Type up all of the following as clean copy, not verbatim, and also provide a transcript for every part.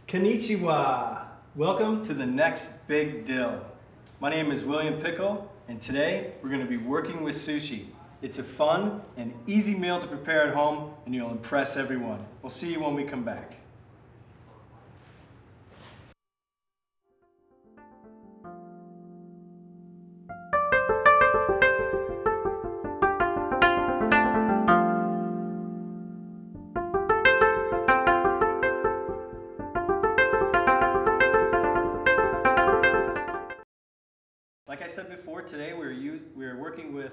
Konnichiwa! Welcome to the Next Big Dill. My name is William Pickle, and today we're going to be working with sushi. It's a fun and easy meal to prepare at home, and you'll impress everyone. We'll see you when we come back. Like I said before, today we're working with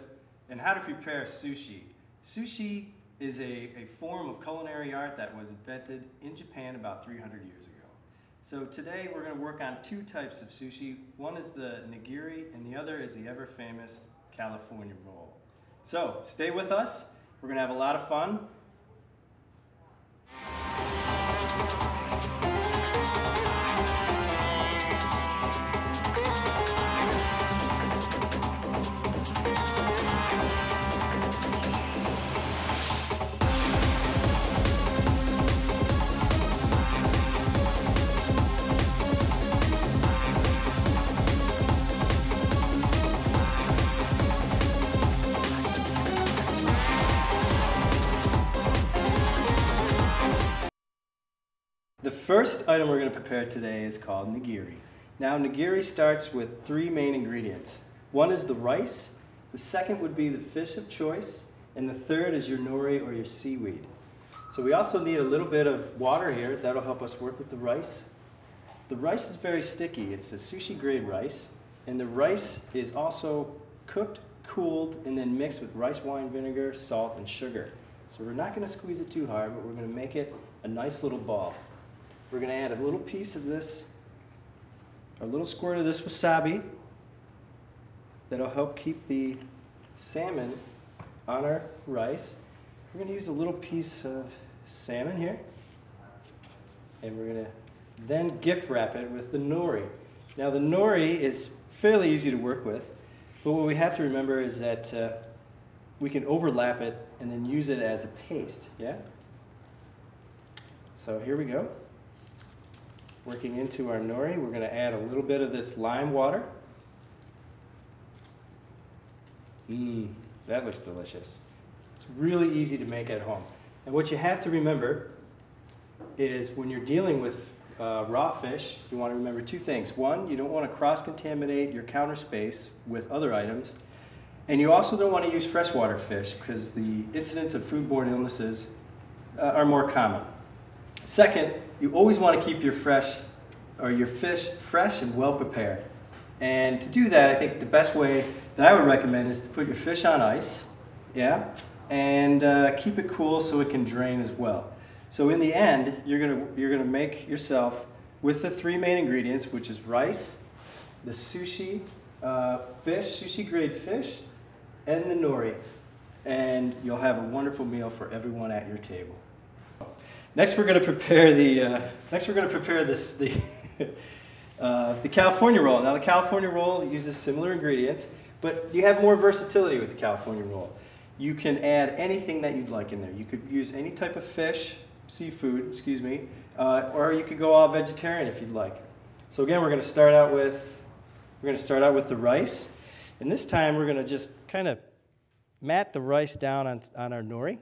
and how to prepare sushi. Sushi is a form of culinary art that was invented in Japan about 300 years ago. So today we're going to work on two types of sushi. One is the nigiri and the other is the ever famous California roll. So stay with us. We're going to have a lot of fun. The first item we're going to prepare today is called nigiri. Now nigiri starts with three main ingredients. One is the rice, the second would be the fish of choice, and the third is your nori or your seaweed. So we also need a little bit of water here. That'll help us work with the rice. The rice is very sticky. It's a sushi grade rice, and the rice is also cooked, cooled, and then mixed with rice wine vinegar, salt, and sugar. So we're not going to squeeze it too hard, but we're going to make it a nice little ball. We're going to add a little piece of this, a little squirt of this wasabi. That'll help keep the salmon on our rice. We're going to use a little piece of salmon here. And we're going to then gift wrap it with the nori. Now the nori is fairly easy to work with, but what we have to remember is that we can overlap it and then use it as a paste, yeah? So here we go. Working into our nori, we're going to add a little bit of this lime water. That looks delicious. It's really easy to make at home. And what you have to remember is when you're dealing with raw fish, you want to remember two things. One, you don't want to cross-contaminate your counter space with other items. And you also don't want to use freshwater fish because the incidence of foodborne illnesses are more common. Second, you always want to keep your fish fresh and well prepared. And to do that, I think the best way that I would recommend is to put your fish on ice, yeah, and keep it cool so it can drain as well. So in the end, you're gonna make yourself with the three main ingredients, which is rice, the sushi sushi grade fish, and the nori, and you'll have a wonderful meal for everyone at your table. Next, we're going to prepare the California roll. Now, the California roll uses similar ingredients, but you have more versatility with the California roll. You can add anything that you'd like in there. You could use any type of fish, seafood, excuse me, or you could go all vegetarian if you'd like. So again, we're going to start out with the rice, and this time we're going to just kind of mat the rice down on our nori.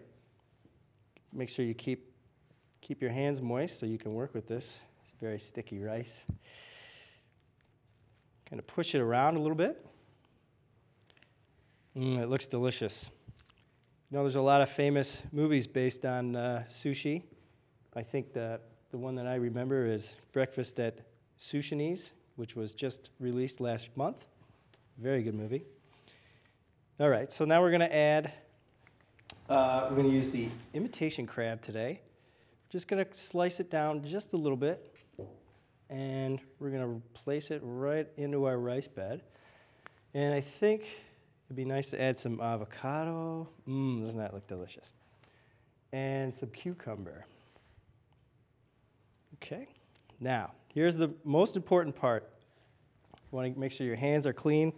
Make sure you keep your hands moist so you can work with this. It's very sticky rice. Kind of push it around a little bit. It looks delicious. You know, there's a lot of famous movies based on sushi. I think the one that I remember is Breakfast at Sushini's, which was just released last month. Very good movie. All right, so now we're going to add, we're going to use the imitation crab today. Just going to slice it down just a little bit, and we're going to place it right into our rice bed. And I think it'd be nice to add some avocado. Doesn't that look delicious? And some cucumber. Okay, now here's the most important part. You want to make sure your hands are clean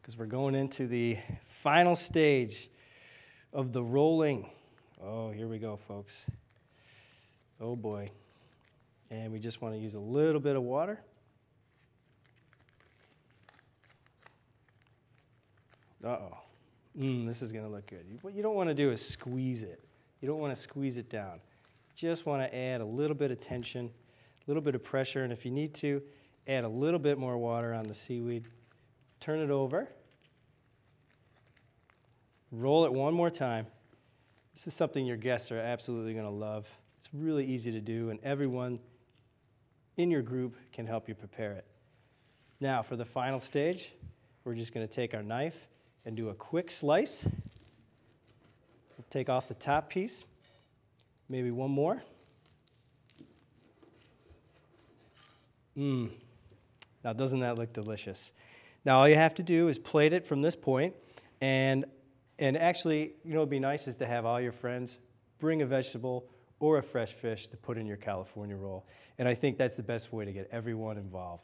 because we're going into the final stage of the rolling. Oh, here we go, folks. Oh boy. And we just want to use a little bit of water. Uh-oh. This is going to look good. What you don't want to do is squeeze it. You don't want to squeeze it down. You just want to add a little bit of tension, a little bit of pressure, and if you need to, add a little bit more water on the seaweed. Turn it over. Roll it one more time. This is something your guests are absolutely going to love. It's really easy to do, and everyone in your group can help you prepare it. Now, for the final stage, we're just going to take our knife and do a quick slice. We'll take off the top piece, maybe one more. Now, doesn't that look delicious? Now, all you have to do is plate it from this point, and actually, you know, it'd be nice is to have all your friends bring a vegetable or a fresh fish to put in your California roll. And I think that's the best way to get everyone involved.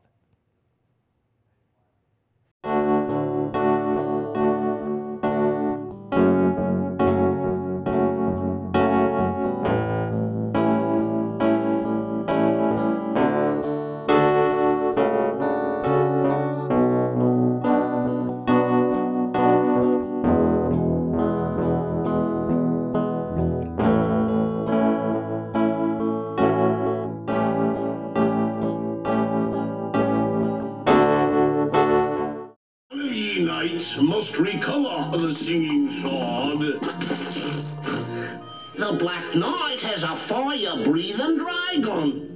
Must recover the singing sword. The Black Knight has a fire-breathing dragon.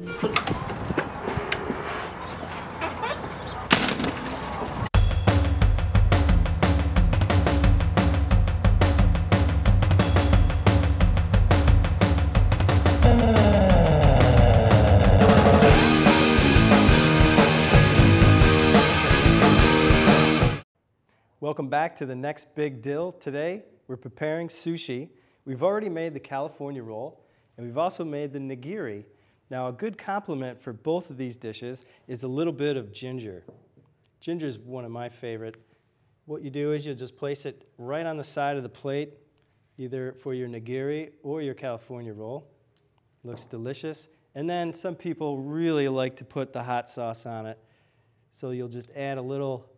Welcome back to the Next Big Dill. Today, we're preparing sushi. We've already made the California roll, and we've also made the nigiri. Now, a good complement for both of these dishes is a little bit of ginger. Ginger is one of my favorite. What you do is you'll just place it right on the side of the plate, either for your nigiri or your California roll. Looks delicious. And then some people really like to put the hot sauce on it. So you'll just add a little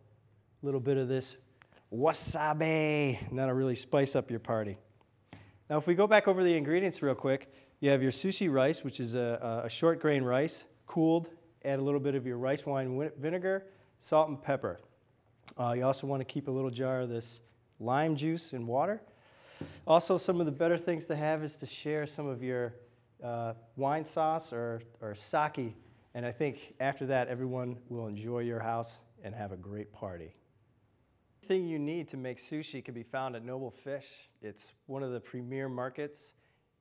bit of this wasabi, and that'll really spice up your party. Now, if we go back over the ingredients real quick, you have your sushi rice, which is a short grain rice, cooled. Add a little bit of your rice wine vinegar, salt and pepper. You also want to keep a little jar of this lime juice and water. Also, some of the better things to have is to share some of your wine sauce or sake, and I think after that, everyone will enjoy your house and have a great party. Everything you need to make sushi can be found at Noble Fish. It's one of the premier markets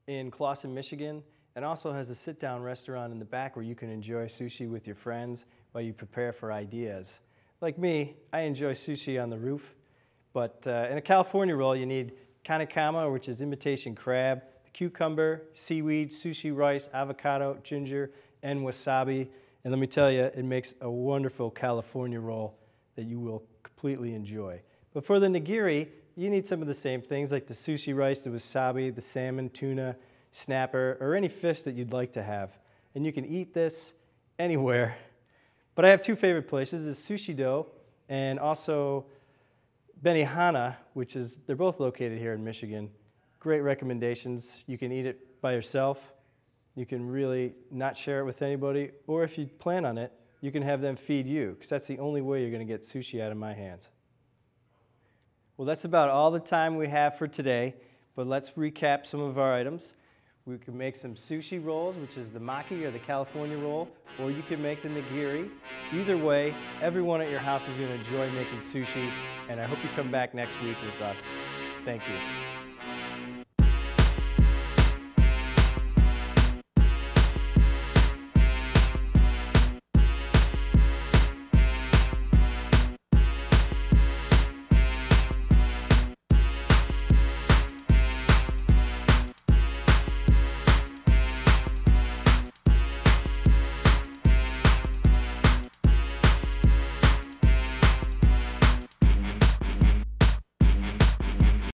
in Clawson, Michigan, and also has a sit-down restaurant in the back where you can enjoy sushi with your friends while you prepare for ideas. Like me, I enjoy sushi on the roof, but in a California roll, you need kanekama, which is imitation crab, the cucumber, seaweed, sushi rice, avocado, ginger, and wasabi. And let me tell you, it makes a wonderful California roll that you will completely enjoy. But for the nigiri, you need some of the same things like the sushi rice, the wasabi, the salmon, tuna, snapper, or any fish that you'd like to have. And you can eat this anywhere. But I have two favorite places, is Sushi Dough and also Benihana, which is, they're both located here in Michigan. Great recommendations. You can eat it by yourself. You can really not share it with anybody, or if you plan on it, you can have them feed you, because that's the only way you're going to get sushi out of my hands. Well, that's about all the time we have for today, but let's recap some of our items. We can make some sushi rolls, which is the maki or the California roll, or you can make the nigiri. Either way, everyone at your house is going to enjoy making sushi, and I hope you come back next week with us. Thank you.